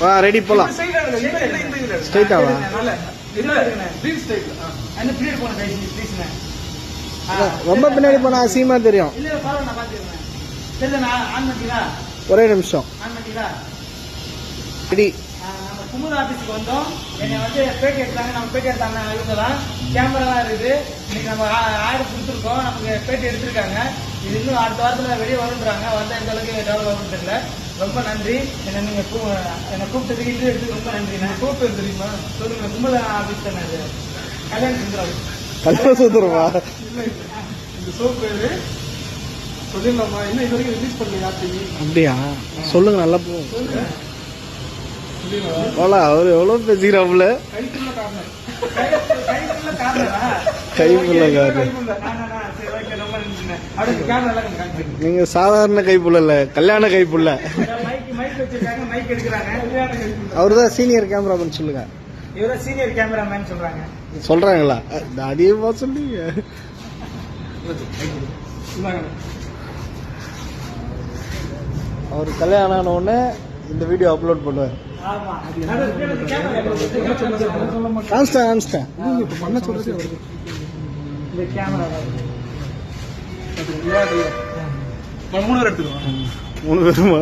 வா ரெடி போலாம். ஸ்ட்ரைட்டாவா? ரொம்ப பின்னாடி போனா அசிங்கமா தெரியும். ஒரே நிமிஷம். ரெடி. குமுத ஆபீஸ்க்கு வந்தோம். என்னை வந்து பேட்டி எடுத்தாங்க. நம்ம பேட்டி எடுத்தாங்க இவங்க தான். கேமராலாம் இருக்குது. இன்னைக்கு நம்ம ஆர்டர் கொடுத்துருக்கோம். நமக்கு பேட்டி எடுத்திருக்காங்க. இது இன்னும் அடுத்த வாரத்தில் வெளியே வருன்றாங்க. வந்தால் எந்த அளவுக்கு டெவலப் ஆகும்னு தெரியல. ரொம்ப நன்றி. என்னை கூப்பிட்டதுக்கு இன்டர்வியூ எடுத்து ரொம்ப நன்றி. நான் கூப்பிட்டு தெரியுமா சொல்லுங்க. குமுத ஆபீஸ் தானே இது? கல்யாண சுந்தரம். கல்யாண சுந்தரமா? இந்த சோப் பேரு சொல்லிடலாமா? இன்னும் இது வரைக்கும் ரிலீஸ் பண்ணல. அப்படியா? சொல்லுங்க. நல்லா போகும். அவரு எவ்வளவு பேசிக்கிறாப்புல. கைப்புள்ள நீங்க சாதாரண கைப்புள்ள இல்ல, கல்யாண கைப்புள்ள. அவருதான் சீனியர் கேமராமேன். சொல்லுங்க. இவர சீனியர் கேமராமேன் சொல்றாங்க. சொல்றாங்களா? அதிகமா சொல்லுங்க. அவர் கல்யாணம் ஆன உடனே இந்த வீடியோ அப்லோட் பண்ணுவார். மூணு பேர் எடுத்துக்கோ. 3 பேருமா?